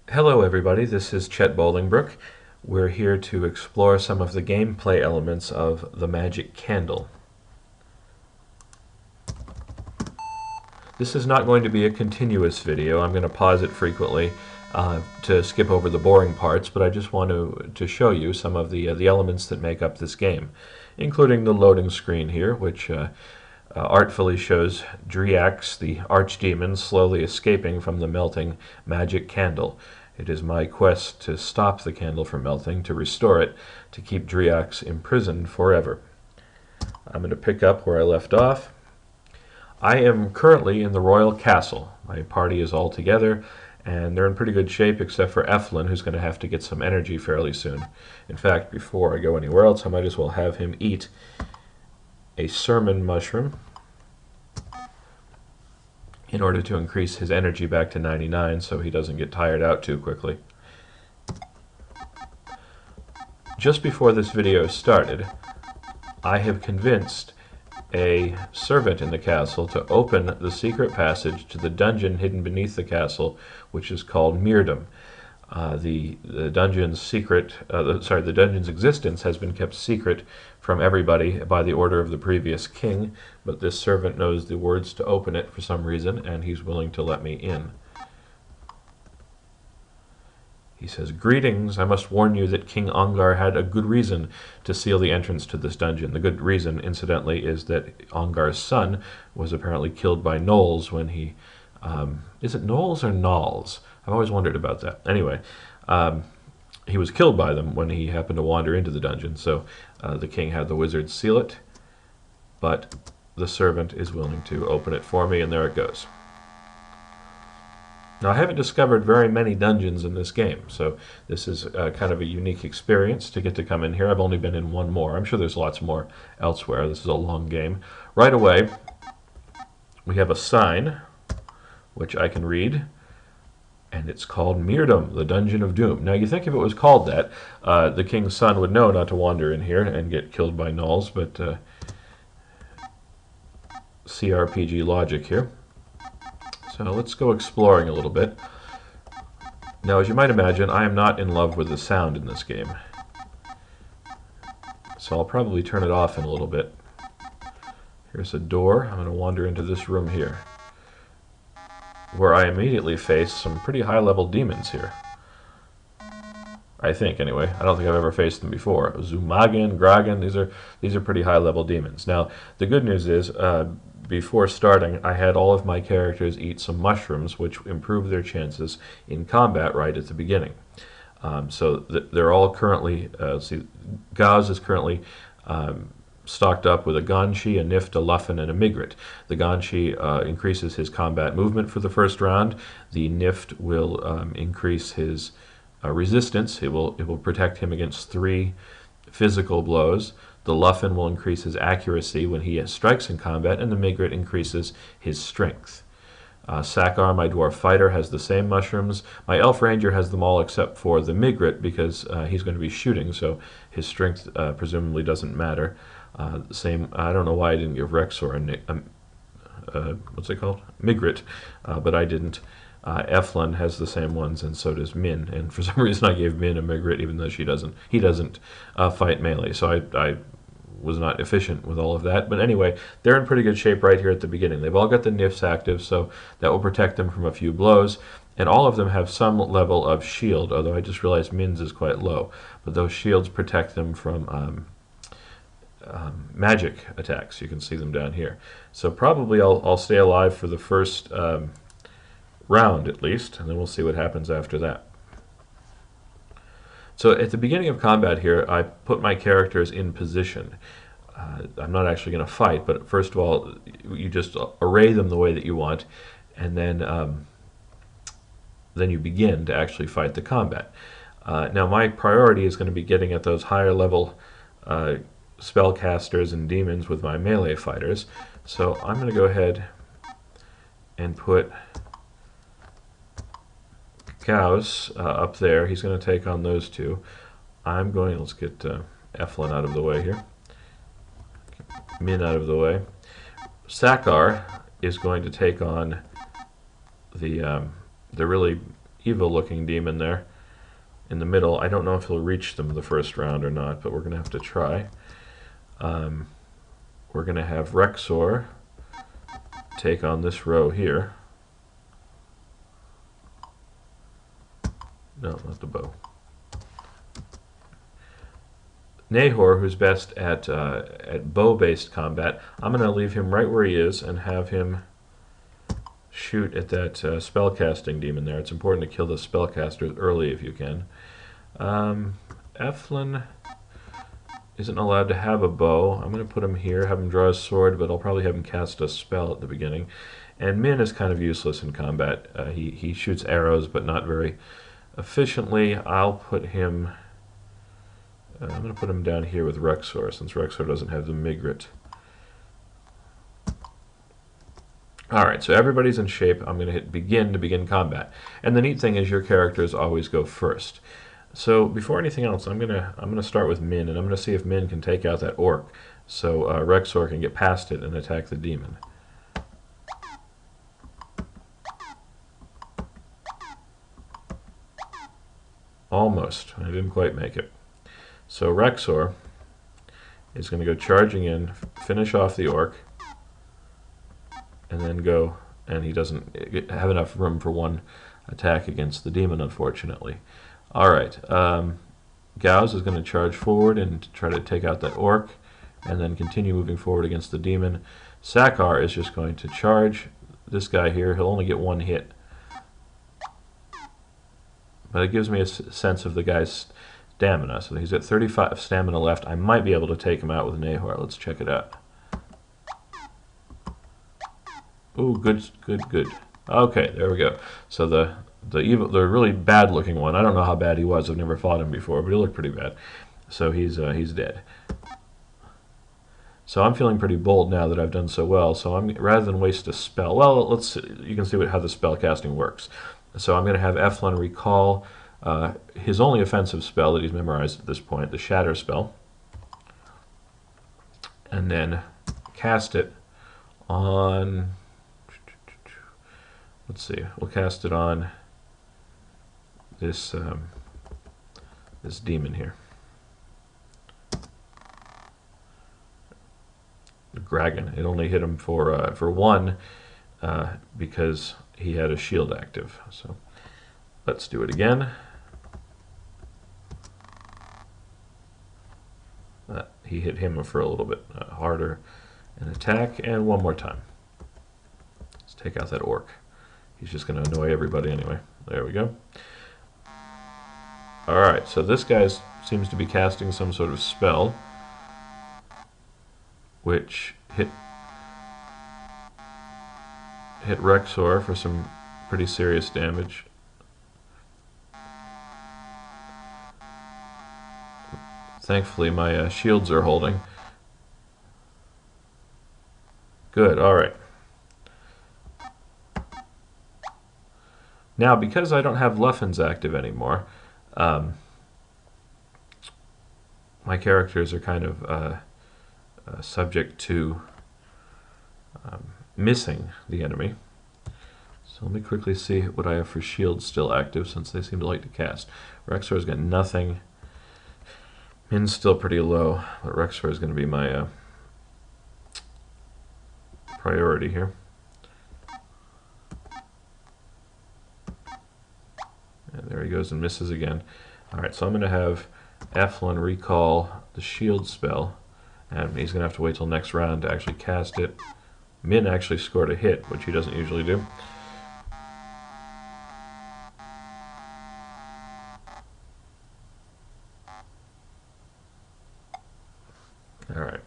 Hello everybody, this is Chet Bolingbrook. We're here to explore some of the gameplay elements of the Magic Candle. This is not going to be a continuous video. I'm going to pause it frequently to skip over the boring parts, but I just want to show you some of the elements that make up this game, including the loading screen here, which artfully shows Driax, the archdemon, slowly escaping from the melting magic candle. It is my quest to stop the candle from melting, to restore it, to keep Driax imprisoned forever. I'm going to pick up where I left off. I am currently in the royal castle. My party is all together, and they're in pretty good shape except for Eflin, who's going to have to get some energy fairly soon. In fact, before I go anywhere else, I might as well have him eat a sermon mushroom in order to increase his energy back to 99 so he doesn't get tired out too quickly. Just before this video started, I have convinced a servant in the castle to open the secret passage to the dungeon hidden beneath the castle, which is called Mirom. The dungeon's the dungeon's existence has been kept secret from everybody by the order of the previous king, but this servant knows the words to open it for some reason, and he's willing to let me in. He says, "Greetings, I must warn you that King Ongar had a good reason to seal the entrance to this dungeon." The good reason, incidentally, is that Ongar's son was apparently killed by gnolls when he... is it gnolls or gnolls? I've always wondered about that. Anyway, he was killed by them when he happened to wander into the dungeon, so the king had the wizard seal it, but the servant is willing to open it for me, and there it goes. Now, I haven't discovered very many dungeons in this game, so this is kind of a unique experience to get to come in here. I've only been in one more. I'm sure there's lots more elsewhere. This is a long game. Right away, we have a sign, which I can read, and it's called Mirom, the Dungeon of Doom. Now, you think if it was called that, the king's son would know not to wander in here and get killed by gnolls, but CRPG logic here. So let's go exploring a little bit. Now, as you might imagine, I am not in love with the sound in this game, so I'll probably turn it off in a little bit. Here's a door. I'm going to wander into this room here, where I immediately face some pretty high-level demons here. I think, anyway. I don't think I've ever faced them before. Zumagan, Gragan, these are pretty high-level demons. Now, the good news is, before starting, I had all of my characters eat some mushrooms, which improve their chances in combat right at the beginning. They're all currently, Gauss is currently stocked up with a Ganshi, a Nift, a Luffen, and a Migrit. The Ganshi increases his combat movement for the first round. The Nift will increase his resistance. It will protect him against 3 physical blows. The Luffen will increase his accuracy when he strikes in combat, and the Migrit increases his strength. Sakar, my dwarf fighter, has the same mushrooms. My elf ranger has them all except for the Migrit because he's going to be shooting, so his strength presumably doesn't matter. Same. I don't know why I didn't give Rexor what's it called? Migrit, but I didn't. Eflin has the same ones, and so does Min. And for some reason, I gave Min a Migrit, even though he doesn't fight melee. So I was not efficient with all of that. But anyway, they're in pretty good shape right here at the beginning. They've all got the Nifs active, so that will protect them from a few blows. And all of them have some level of shield, although I just realized Min's is quite low. But those shields protect them from magic attacks. You can see them down here. So probably I'll stay alive for the first round at least, and then we'll see what happens after that. So at the beginning of combat here, I put my characters in position. I'm not actually going to fight, but first of all, you just array them the way that you want, and then you begin to actually fight the combat. Now my priority is going to be getting at those higher level spellcasters and demons with my melee fighters. So I'm going to go ahead and put Gauss up there. He's going to take on those two. Let's get Eflin out of the way here. Min out of the way. Sakar is going to take on the really evil-looking demon there in the middle. I don't know if he'll reach them the first round or not, but we're going to have to try. We're going to have Rexor take on this row here. No, not the bow. Nahor, who's best at bow-based combat, I'm going to leave him right where he is and have him shoot at that spellcasting demon there. It's important to kill the spellcaster early if you can. Eflin isn't allowed to have a bow. I'm going to put him here, have him draw his sword, but I'll probably have him cast a spell at the beginning. And Min is kind of useless in combat. He shoots arrows, but not very efficiently. I'll put him... I'm going to put him down here with Rexor, since Rexor doesn't have the Migrit. Alright, so everybody's in shape. I'm going to hit begin to begin combat. And the neat thing is your characters always go first. So before anything else, I'm gonna start with Min, and I'm going to see if Min can take out that orc, so Rexor can get past it and attack the demon. Almost. I didn't quite make it. So Rexor is going to go charging in, finish off the orc, and then go, and he doesn't have enough room for one attack against the demon, unfortunately. Alright, Gauss is going to charge forward and try to take out that orc, and then continue moving forward against the demon. Sakar is just going to charge this guy here. He'll only get one hit. But it gives me a sense of the guy's stamina. So he's at 35 stamina left. I might be able to take him out with Nahor. Let's check it out. Ooh, good, good, good. Okay, there we go. So the really bad looking one, I don't know how bad he was. I've never fought him before, but he looked pretty bad. So he's dead. So I'm feeling pretty bold now that I've done so well. So I'm, rather than waste a spell, well, let's see, you can see how the spell casting works. So I'm going to have Eflin recall his only offensive spell that he's memorized at this point, the Shatter spell, and then cast it on, let's see, we'll cast it on this this demon here, the Dragon. It only hit him for one because he had a shield active. So let's do it again. He hit him for a little bit harder. An attack, and one more time. Let's take out that orc. He's just going to annoy everybody anyway. There we go. Alright, so this guy seems to be casting some sort of spell, which hit Rexor for some pretty serious damage. Thankfully my shields are holding. Good, alright. Now, because I don't have Luffens active anymore, my characters are kind of subject to missing the enemy. So let me quickly see what I have for shields still active, since they seem to like to cast. Rexor's got nothing. Min's still pretty low, but Rexor is going to be my priority here. And there he goes and misses again. Alright, so I'm going to have Eflin recall the shield spell, and he's going to have to wait till next round to actually cast it. Min actually scored a hit, which he doesn't usually do. Alright.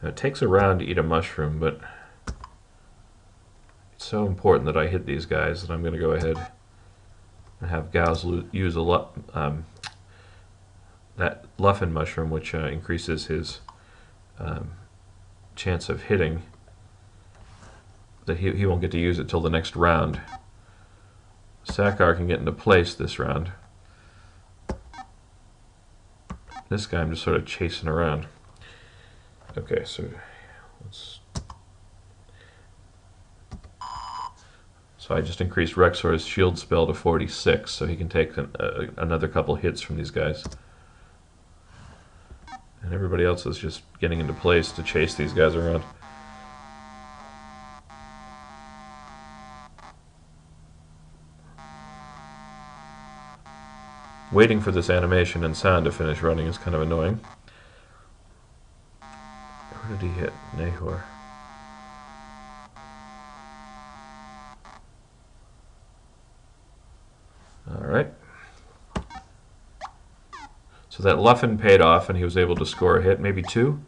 It takes a round to eat a mushroom, but it's so important that I hit these guys that I'm going to go ahead and have Gauss use that Luffen mushroom, which increases his chance of hitting. That he won't get to use it till the next round. Sakar can get into place this round. This guy I'm just sort of chasing around. Okay, so So I just increased Rexor's shield spell to 46, so he can take another couple hits from these guys. And everybody else is just getting into place to chase these guys around. Waiting for this animation and sound to finish running is kind of annoying. Where did he hit? Nahor. Alright. So that Luffin paid off and he was able to score a hit, maybe 2.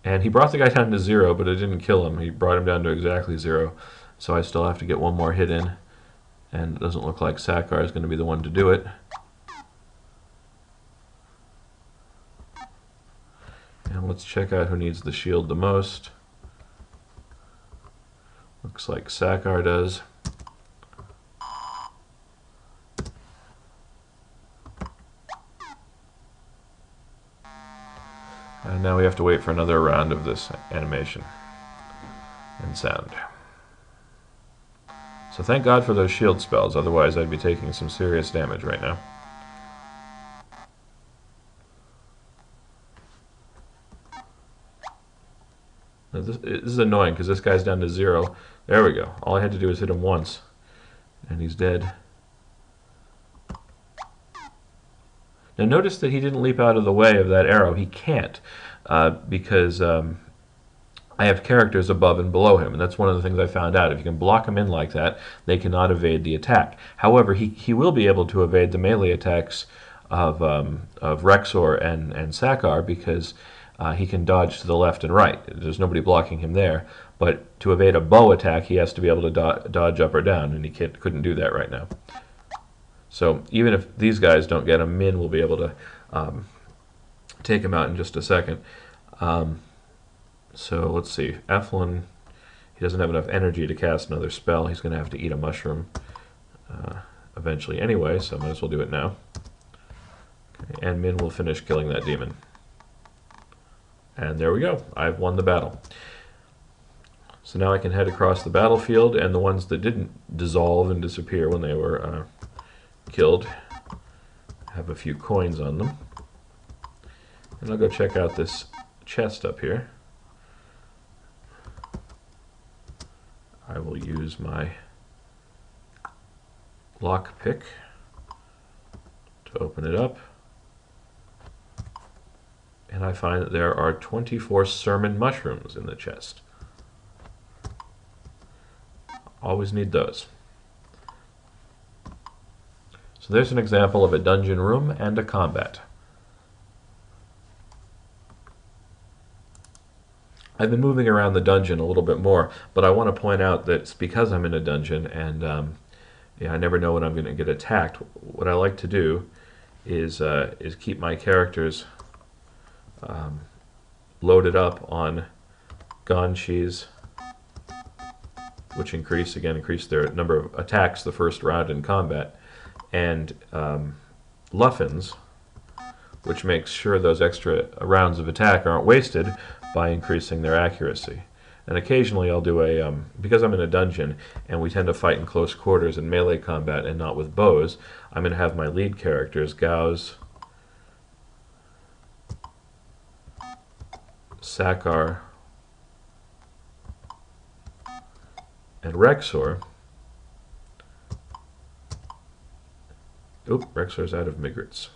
And he brought the guy down to 0, but it didn't kill him. He brought him down to exactly 0. So I still have to get one more hit in. And it doesn't look like Sakar is going to be the one to do it. And let's check out who needs the shield the most. Looks like Sakar does. And now we have to wait for another round of this animation and sound. So thank God for those shield spells, otherwise I'd be taking some serious damage right now. Now this is annoying because this guy's down to 0. There we go. All I had to do was hit him once and he's dead. Now notice that he didn't leap out of the way of that arrow. He can't because I have characters above and below him, and that's one of the things I found out. If you can block them in like that, they cannot evade the attack. However, he will be able to evade the melee attacks of Rexor and Sakar because he can dodge to the left and right. There's nobody blocking him there. But to evade a bow attack, he has to be able to dodge up or down, and he couldn't do that right now. So even if these guys don't get him, Min will be able to take him out in just a second. So let's see. Eflin, he doesn't have enough energy to cast another spell. He's going to have to eat a mushroom eventually anyway, so I might as well do it now. Okay, and Min will finish killing that demon. And there we go. I've won the battle. So now I can head across the battlefield, and the ones that didn't dissolve and disappear when they were killed have a few coins on them. And I'll go check out this chest up here. I will use my lockpick to open it up. And I find that there are 24 sermon mushrooms in the chest. Always need those. So there's an example of a dungeon room and a combat. I've been moving around the dungeon a little bit more, but I want to point out that it's because I'm in a dungeon and yeah, I never know when I'm going to get attacked. What I like to do is keep my characters loaded up on Ganshis, which increase their number of attacks the first round in combat, and Luffins, which makes sure those extra rounds of attack aren't wasted by increasing their accuracy. And occasionally I'll do a, because I'm in a dungeon and we tend to fight in close quarters in melee combat and not with bows, I'm going to have my lead characters, Gauss, Sakar, and Rexor. Oop, Rexor's out of Migrants.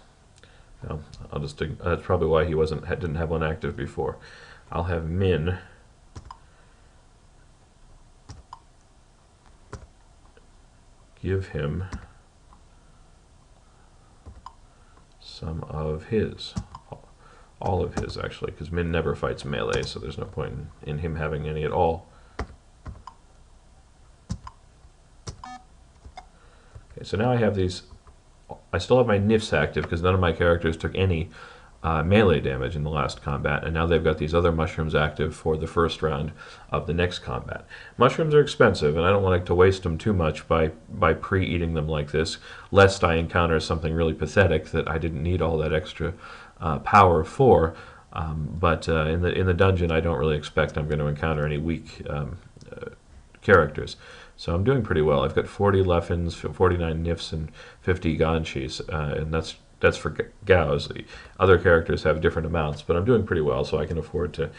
No, I'll just that's probably why he didn't have one active before. I'll have Min give him some of his, all of his actually, because Min never fights melee, so there's no point in him having any at all. Okay, so now I have these. I still have my Nifs active because none of my characters took any melee damage in the last combat, and now they've got these other mushrooms active for the first round of the next combat. Mushrooms are expensive, and I don't like to waste them too much by pre-eating them like this, lest I encounter something really pathetic that I didn't need all that extra power for. But in the dungeon, I don't really expect I'm going to encounter any weak characters. So I'm doing pretty well. I've got 40 Leffins, 49 Nifs, and 50 Ganshis, and that's for Gaos. The other characters have different amounts, but I'm doing pretty well, so I can afford to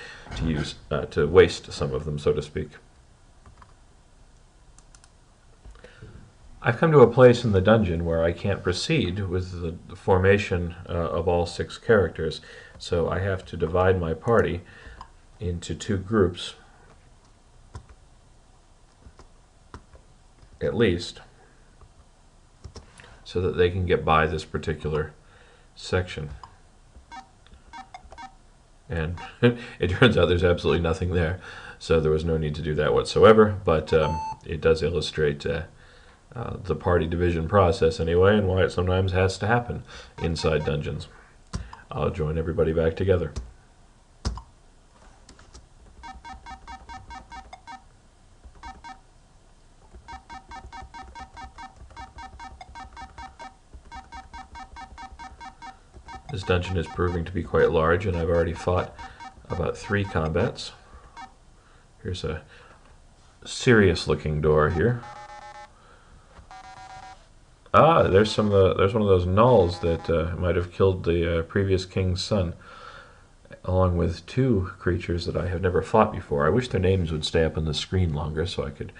waste some of them, so to speak. I've come to a place in the dungeon where I can't proceed with the formation of all 6 characters, so I have to divide my party into 2 groups, at least, so that they can get by this particular section. And it turns out there's absolutely nothing there, so there was no need to do that whatsoever, but it does illustrate the party division process anyway, and why it sometimes has to happen inside dungeons. I'll join everybody back together. This dungeon is proving to be quite large, and I've already fought about 3 combats. Here's a serious looking door here. Ah, there's one of those gnolls that might have killed the previous king's son, along with 2 creatures that I have never fought before. I wish their names would stay up on the screen longer so I could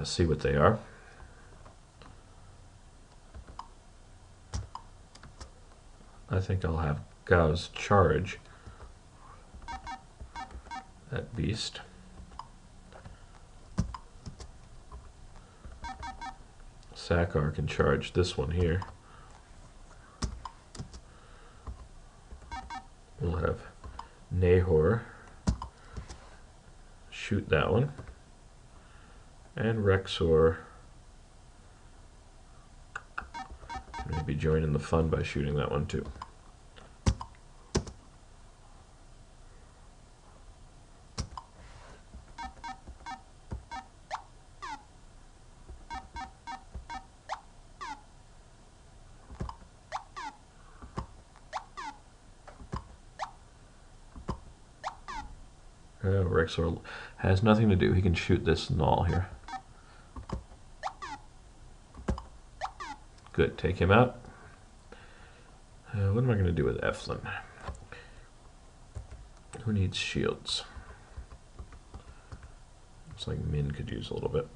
see what they are. I think I'll have Gaos charge that beast. Sakar can charge this one here. We'll have Nahor shoot that one. And Rexor maybe join in the fun by shooting that one too. Rexor has nothing to do. He can shoot this gnoll here. Good, take him out. What am I going to do with Eflin? Who needs shields? Looks like Min could use a little bit.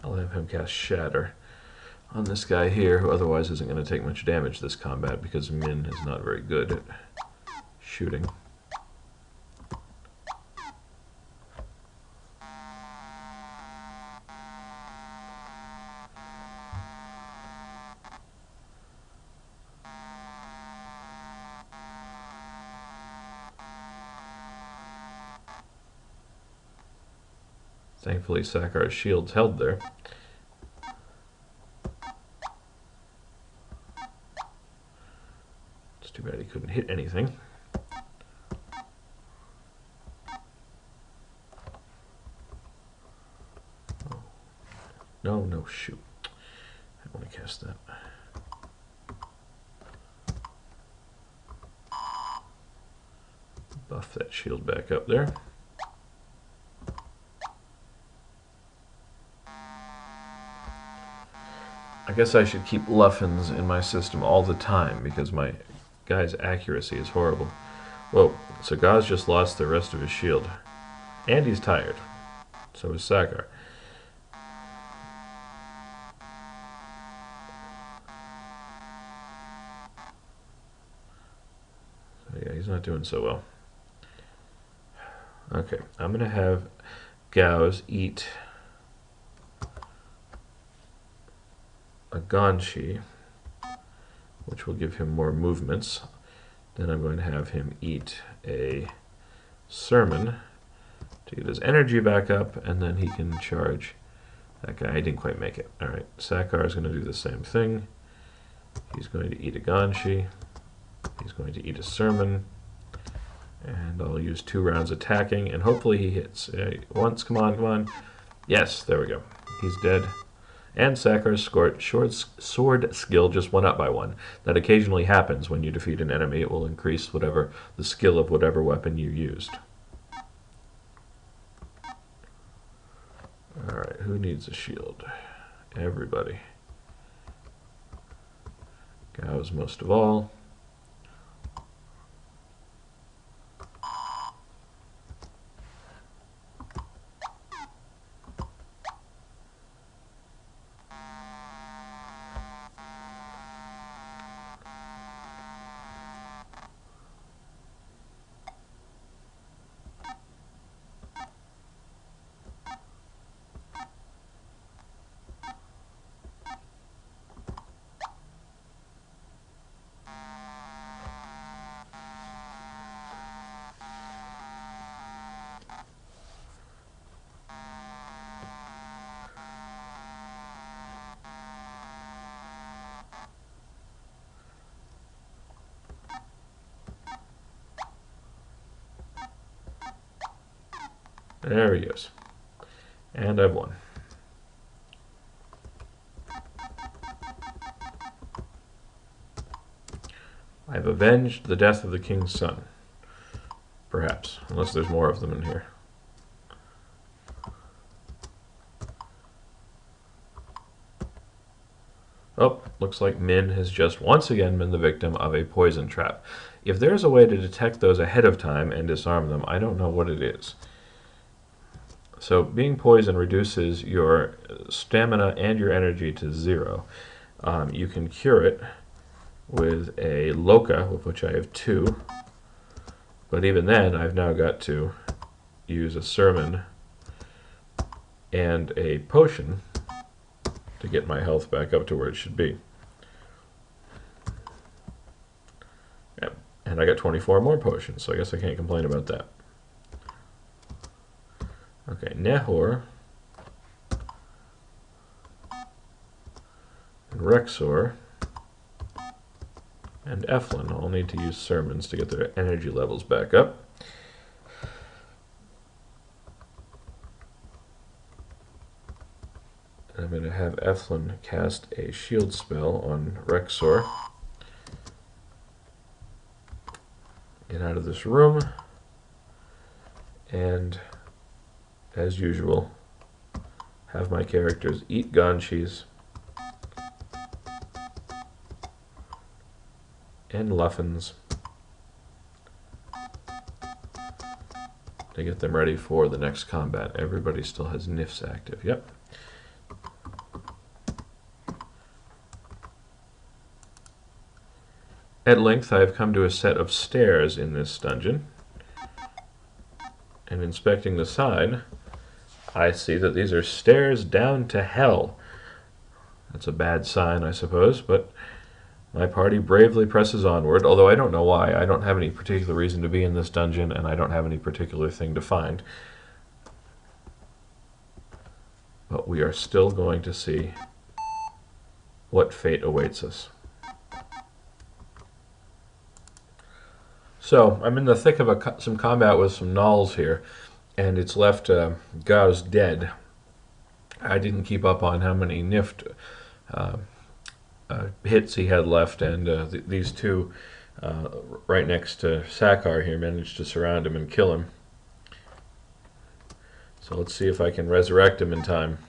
I'll have him cast Shatter on this guy here, who otherwise isn't going to take much damage this combat because Min is not very good at shooting. Thankfully, Sakar's shield's held there. It's too bad he couldn't hit anything. Oh. No, shoot. I want to cast that. Buff that shield back up there. I guess I should keep Leffins in my system all the time because my guy's accuracy is horrible. Whoa, so Gaos just lost the rest of his shield. And he's tired. So is Sakar. So yeah, he's not doing so well. Okay, I'm going to have Gaos eat a Ganshi, which will give him more movements. Then I'm going to have him eat a Sermon to get his energy back up, and then he can charge that guy. I didn't quite make it. Alright, Sakar is going to do the same thing. He's going to eat a Ganshi. He's going to eat a Sermon. And I'll use 2 rounds attacking, and hopefully he hits. Once, come on. Yes, there we go. He's dead. And Sakar's sword skill just went up by 1. That occasionally happens when you defeat an enemy. It will increase whatever the skill of whatever weapon you used. Alright, who needs a shield? Everybody. Gauss most of all. There he is. And I've won. I've avenged the death of the king's son. Perhaps, unless there's more of them in here. Oh, looks like Min has just once again been the victim of a poison trap. If there's a way to detect those ahead of time and disarm them, I don't know what it is. So being poisoned reduces your stamina and your energy to 0. You can cure it with a Loka, of which I have 2. But even then, I've now got to use a Sermon and a potion to get my health back up to where it should be. Yep. And I got 24 more potions, so I guess I can't complain about that. Okay, Nehor and Rexor and Eflin all need to use sermons to get their energy levels back up. And I'm going to have Eflin cast a shield spell on Rexor. Get out of this room, and as usual, have my characters eat ganchis and luffins to get them ready for the next combat. Everybody still has nifs active. Yep. At length, I have come to a set of stairs in this dungeon, and inspecting the sign, I see that these are stairs down to hell. That's a bad sign, I suppose, but my party bravely presses onward, although I don't know why. I don't have any particular reason to be in this dungeon, and I don't have any particular thing to find. But we are still going to see what fate awaits us. So, I'm in the thick of some combat with some gnolls here, and it's left Gauss dead. I didn't keep up on how many nift hits he had left, and these two right next to Sakar here managed to surround him and kill him. So let's see if I can resurrect him in time.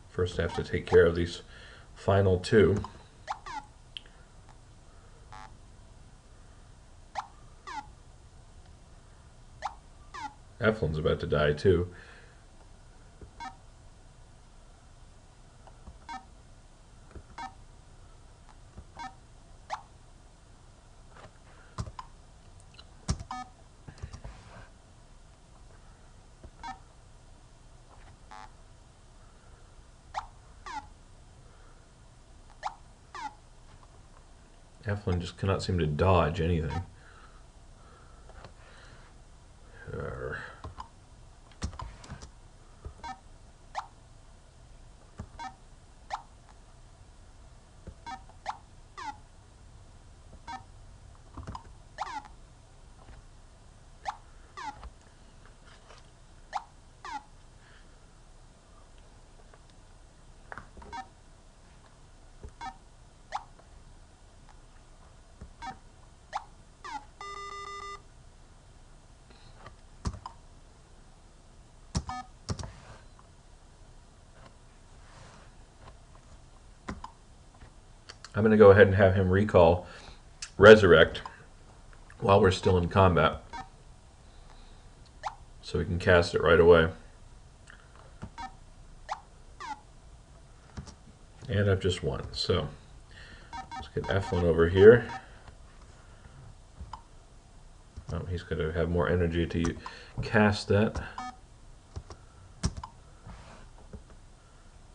First I have to take care of these final two. Eflin's about to die too. Eflin just cannot seem to dodge anything. I'm going to go ahead and have him recall Resurrect while we're still in combat, so we can cast it right away. And I've just won, so let's get F1 over here. Oh, he's going to have more energy to cast that.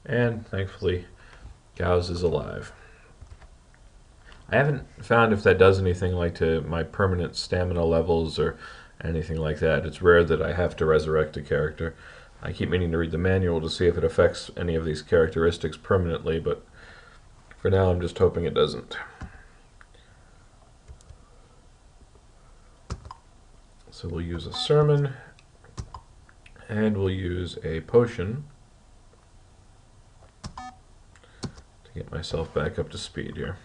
And thankfully, Gauss is alive. I haven't found if that does anything like to my permanent stamina levels or anything like that. It's rare that I have to resurrect a character. I keep meaning to read the manual to see if it affects any of these characteristics permanently, but for now I'm just hoping it doesn't. So we'll use a sermon, and we'll use a potion to get myself back up to speed here.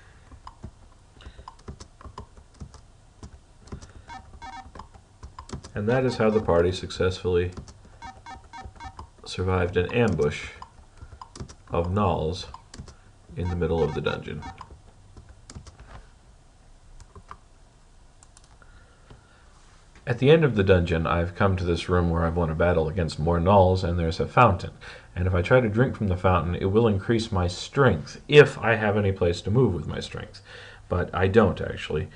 And that is how the party successfully survived an ambush of gnolls in the middle of the dungeon. At the end of the dungeon, I've come to this room where I've won a battle against more gnolls, and there's a fountain. And if I try to drink from the fountain, it will increase my strength, if I have any place to move with my strength. But I don't, actually.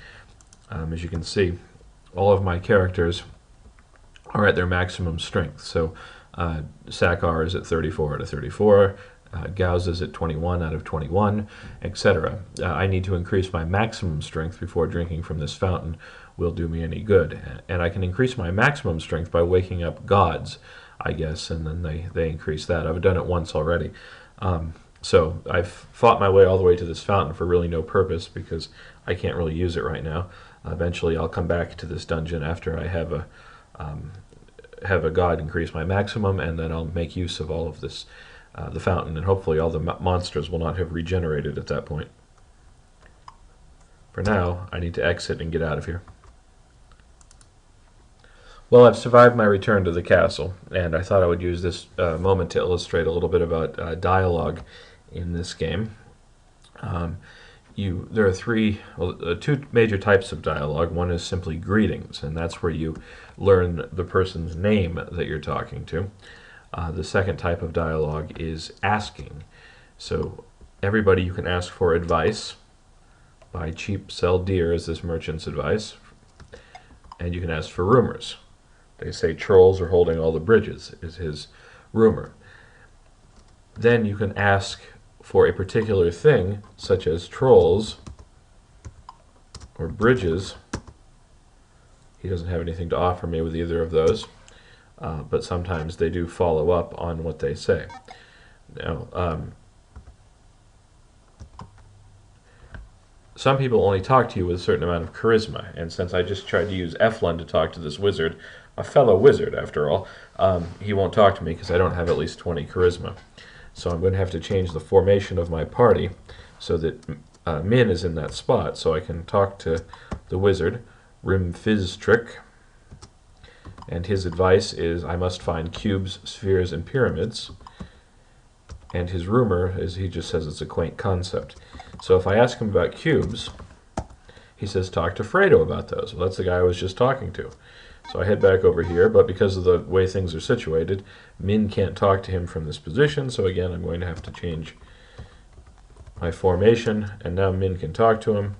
As you can see, all of my characters are at their maximum strength. So Sakar is at 34 out of 34, Gauss is at 21 out of 21, etc. I need to increase my maximum strength before drinking from this fountain will do me any good. And I can increase my maximum strength by waking up gods, I guess, and then they increase that. I've done it once already. So I've fought my way all the way to this fountain for really no purpose because I can't really use it right now. Eventually I'll come back to this dungeon after I have a god increase my maximum, and then I'll make use of all of this, the fountain, and hopefully all the monsters will not have regenerated at that point. For now, I need to exit and get out of here. Well, I've survived my return to the castle, and I thought I would use this moment to illustrate a little bit about dialogue in this game. There are two major types of dialogue. One is simply greetings, and that's where you learn the person's name that you're talking to. The second type of dialogue is asking. So everybody you can ask for advice. Buy cheap, sell dear is this merchant's advice. And you can ask for rumors. They say trolls are holding all the bridges is his rumor. Then you can ask for a particular thing, such as trolls or bridges. He doesn't have anything to offer me with either of those, but sometimes they do follow up on what they say. Now, some people only talk to you with a certain amount of charisma, and since I just tried to use F1 to talk to this wizard, a fellow wizard after all, he won't talk to me because I don't have at least 20 charisma. So I'm going to have to change the formation of my party so that Min is in that spot, so I can talk to the wizard, Rimfiztrick, and his advice is I must find cubes, spheres, and pyramids. And his rumor is he just says it's a quaint concept. So if I ask him about cubes, he says talk to Fredo about those. Well, that's the guy I was just talking to. So I head back over here, but because of the way things are situated, Min can't talk to him from this position, so again I'm going to have to change my formation, and now Min can talk to him,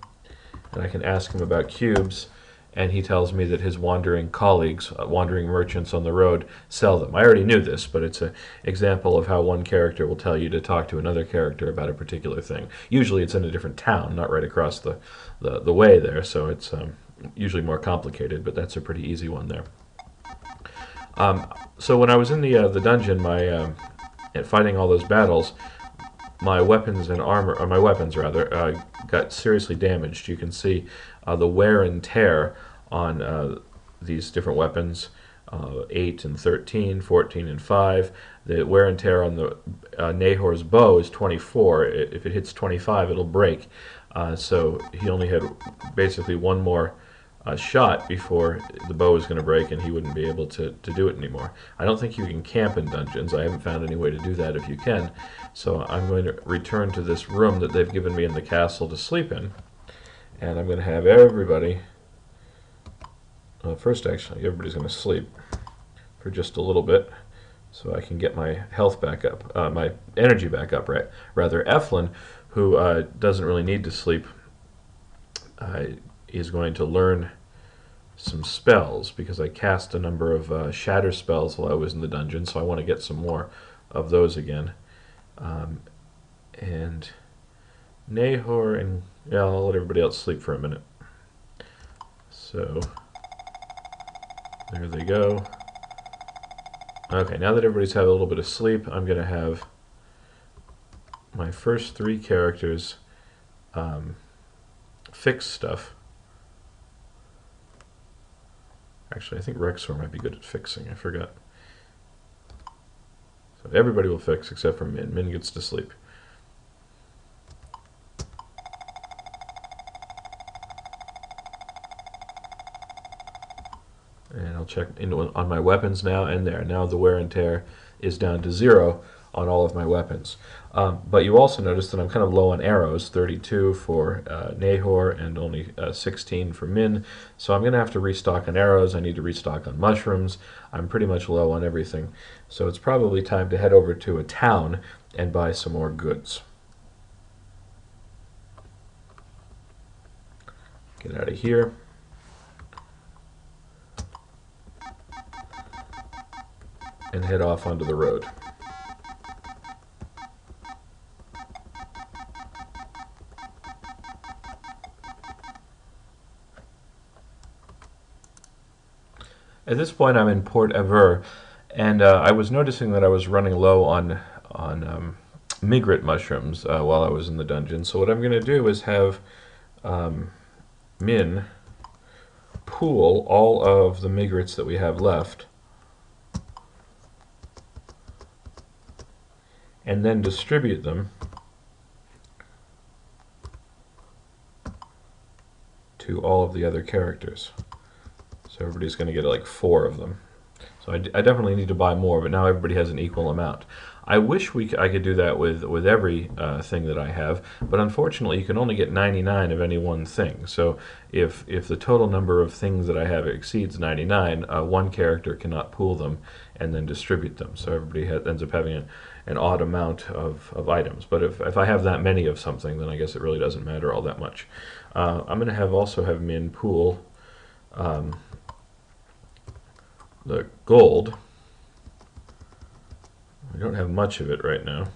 and I can ask him about cubes, and he tells me that his wandering colleagues, wandering merchants on the road, sell them. I already knew this, but it's an example of how one character will tell you to talk to another character about a particular thing. Usually it's in a different town, not right across the way there, so it's usually more complicated, but that's a pretty easy one there. So when I was in the dungeon, fighting all those battles, my weapons and armor, or my weapons rather, got seriously damaged. You can see the wear and tear on these different weapons, 8 and 13, 14 and 5. The wear and tear on the Nahor's bow is 24. If it hits 25, it'll break. So he only had basically one more shot before the bow was going to break and he wouldn't be able to do it anymore. I don't think you can camp in dungeons. I haven't found any way to do that if you can. So I'm going to return to this room that they've given me in the castle to sleep in. And I'm going to have everybody... first, actually, everybody's going to sleep for just a little bit so I can get my health back up, my energy back up, right? Rather, Eflin, who doesn't really need to sleep, is going to learn some spells because I cast a number of shatter spells while I was in the dungeon, so I want to get some more of those again. And Nahor and... yeah, I'll let everybody else sleep for a minute. So, there they go. Okay, now that everybody's had a little bit of sleep, I'm going to have my first 3 characters fix stuff. Actually, I think Rexor might be good at fixing. I forgot. So everybody will fix except for Min. Min gets to sleep. And I'll check on my weapons now, and there. Now the wear and tear is down to 0 on all of my weapons. But you also notice that I'm kind of low on arrows, 32 for Nahor and only 16 for Min. So I'm going to have to restock on arrows. I need to restock on mushrooms. I'm pretty much low on everything. So it's probably time to head over to a town and buy some more goods. Get out of here. And head off onto the road. At this point, I'm in Port Aver, and I was noticing that I was running low on migret mushrooms while I was in the dungeon. So what I'm going to do is have Min pool all of the migrets that we have left, and then distribute them to all of the other characters. So everybody's going to get like 4 of them. So I definitely need to buy more, but now everybody has an equal amount. I wish I could do that with every thing that I have, but unfortunately you can only get 99 of any one thing. So if the total number of things that I have exceeds 99, one character cannot pool them and then distribute them. So everybody ends up having an odd amount of items. But if I have that many of something, then I guess it really doesn't matter all that much. I'm going to also have Min pool the gold. We don't have much of it right now.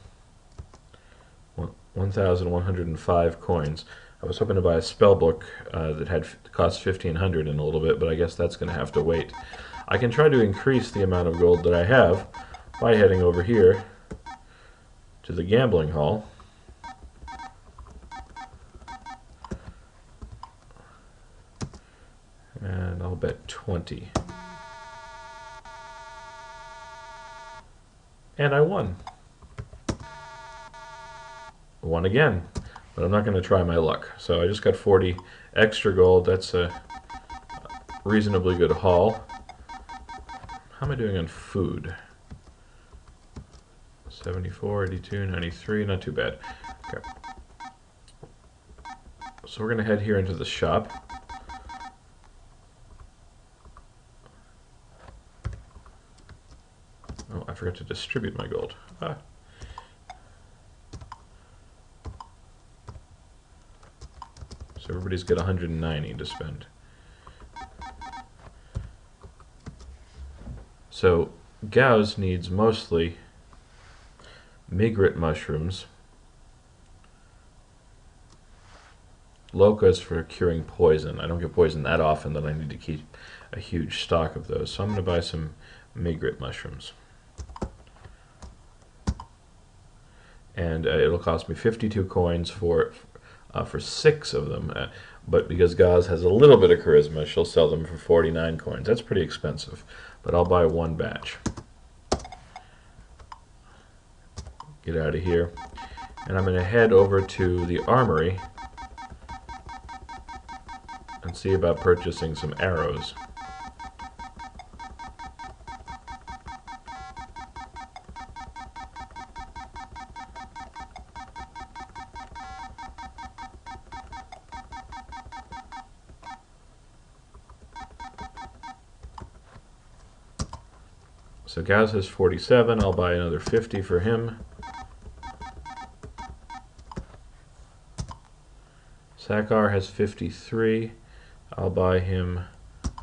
1,105 coins. I was hoping to buy a spell book that had cost 1,500 in a little bit, but I guess that's going to have to wait. I can try to increase the amount of gold that I have by heading over here to the gambling hall. And I'll bet 20. And I won. Won again. But I'm not going to try my luck. So I just got 40 extra gold. That's a reasonably good haul. How am I doing on food? 74, 82, 93. Not too bad. Okay. So we're going to head here into the shop. Oh, I forgot to distribute my gold. Ah. So everybody's got 190 to spend. So Gauss needs mostly migret mushrooms, locust for curing poison. I don't get poison that often that I need to keep a huge stock of those. So I'm going to buy some migret mushrooms. And it'll cost me 52 coins for 6 of them. But because Gaz has a little bit of charisma, she'll sell them for 49 coins. That's pretty expensive, but I'll buy 1 batch. Get out of here. And I'm going to head over to the armory and see about purchasing some arrows. So Gaz has 47, I'll buy another 50 for him. Sakar has 53, I'll buy him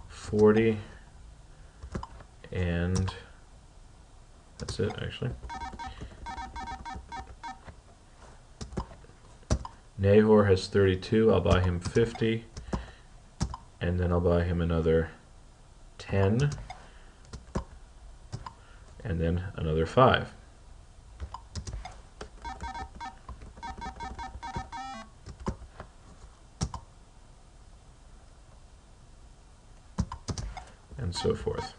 40, and that's it actually. Nahor has 32, I'll buy him 50, and then I'll buy him another 10. And then another 5. And so forth.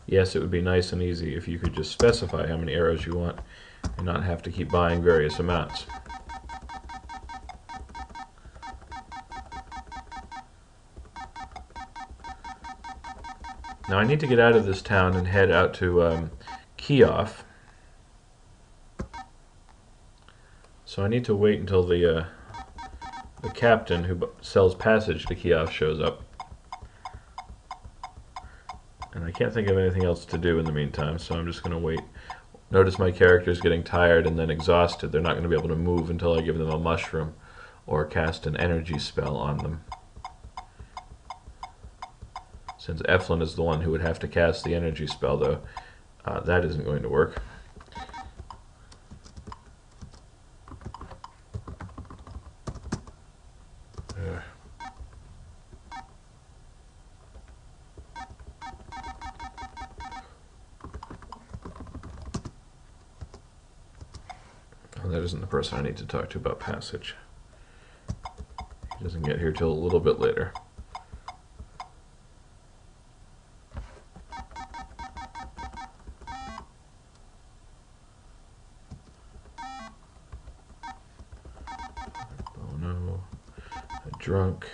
Yes, it would be nice and easy if you could just specify how many arrows you want and not have to keep buying various amounts. Now I need to get out of this town and head out to Kiev. So I need to wait until the captain who sells passage to Kiev shows up. And I can't think of anything else to do in the meantime, so I'm just going to wait. Notice my character's getting tired and then exhausted. They're not going to be able to move until I give them a mushroom or cast an energy spell on them. Since Eflin is the one who would have to cast the energy spell, though, that isn't going to work. Oh, that isn't the person I need to talk to about passage. He doesn't get here till a little bit later. Bono, a drunk,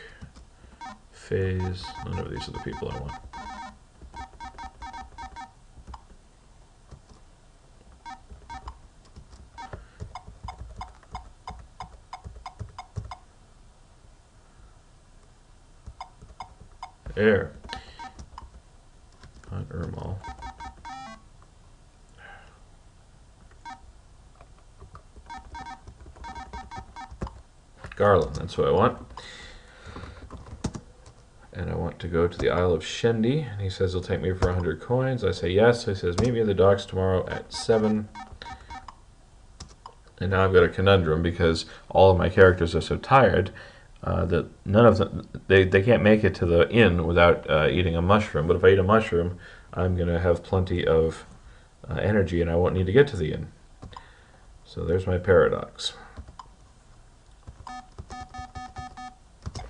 phase. None of these are the people I want. Air. Not Ermal. Garland, that's what I want. And I want to go to the Isle of Shendi. And he says he'll take me for 100 coins. I say yes. He says, meet me at the docks tomorrow at 7. And now I've got a conundrum because all of my characters are so tired that none of them, they can't make it to the inn without eating a mushroom. But if I eat a mushroom, I'm going to have plenty of energy and I won't need to get to the inn. So there's my paradox.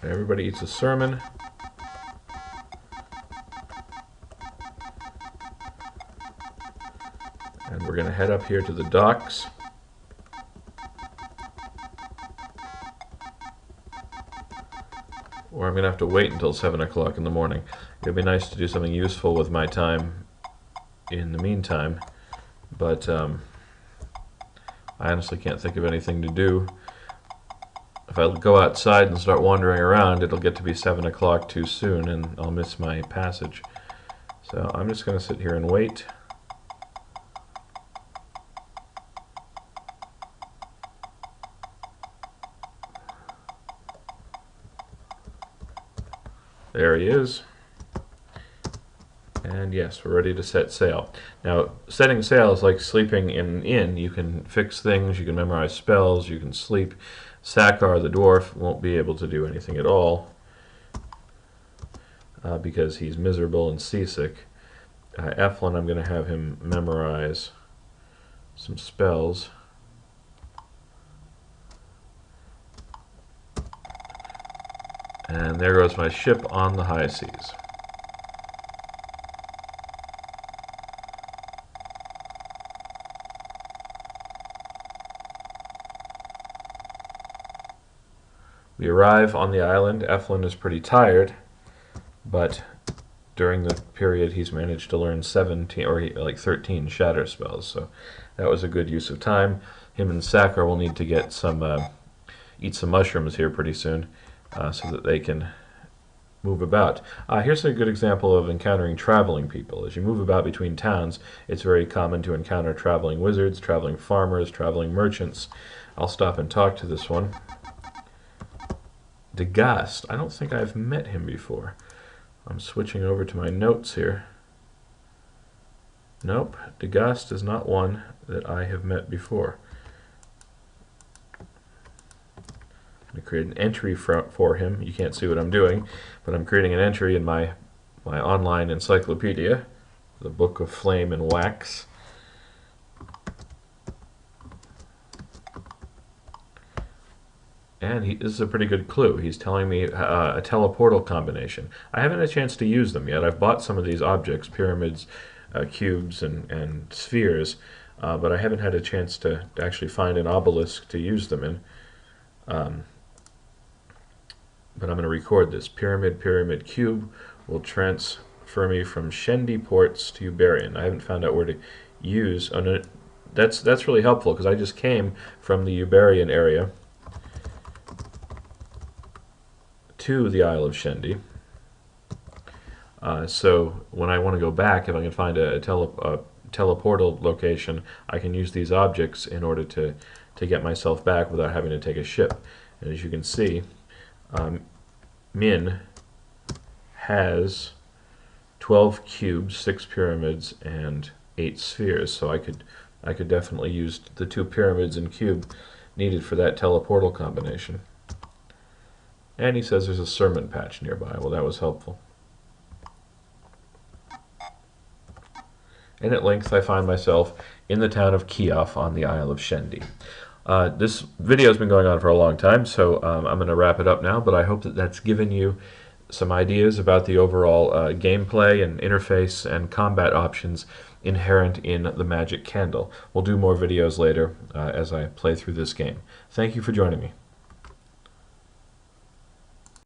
Everybody eats a sermon. And we're going to head up here to the docks. Or I'm going to have to wait until 7 o'clock in the morning. It would be nice to do something useful with my time in the meantime, but I honestly can't think of anything to do. If I go outside and start wandering around, it'll get to be 7 o'clock too soon and I'll miss my passage. So I'm just going to sit here and wait. There he is. And yes, we're ready to set sail. Now, setting sail is like sleeping in an inn. You can fix things, you can memorize spells, you can sleep. Sakar, the dwarf, won't be able to do anything at all because he's miserable and seasick. Eflin, I'm going to have him memorize some spells. And there goes my ship on the high seas. We arrive on the island. Eflin is pretty tired, but during the period he's managed to learn 17 or like 13 shatter spells, so that was a good use of time. Him and Sakura will need to get some eat some mushrooms here pretty soon, so that they can move about. Here's a good example of encountering traveling people. As you move about between towns, it's very common to encounter traveling wizards, traveling farmers, traveling merchants. I'll stop and talk to this one. Degast. I don't think I've met him before. I'm switching over to my notes here. Nope, Degast is not one that I have met before. I'm going to create an entry for him. You can't see what I'm doing, but I'm creating an entry in my online encyclopedia, the Book of Flame and Wax. And this is a pretty good clue. He's telling me a teleportal combination. I haven't had a chance to use them yet. I've bought some of these objects, pyramids, cubes, and spheres, but I haven't had a chance to actually find an obelisk to use them in. But I'm going to record this. Pyramid, cube will transfer me from Shendi ports to Uberian. I haven't found out where to use. Oh, no, that's really helpful because I just came from the Uberian area to the Isle of Shendi. So when I want to go back, if I can find a teleportal location, I can use these objects in order to get myself back without having to take a ship. And as you can see, Min has 12 cubes, 6 pyramids, and 8 spheres. So I could definitely use the 2 pyramids and cube needed for that teleportal combination. And he says there's a sermon patch nearby. Well, that was helpful. And at length I find myself in the town of Kiev on the Isle of Shendi. This video has been going on for a long time, so I'm going to wrap it up now, but I hope that that's given you some ideas about the overall gameplay and interface and combat options inherent in the Magic Candle. We'll do more videos later as I play through this game. Thank you for joining me.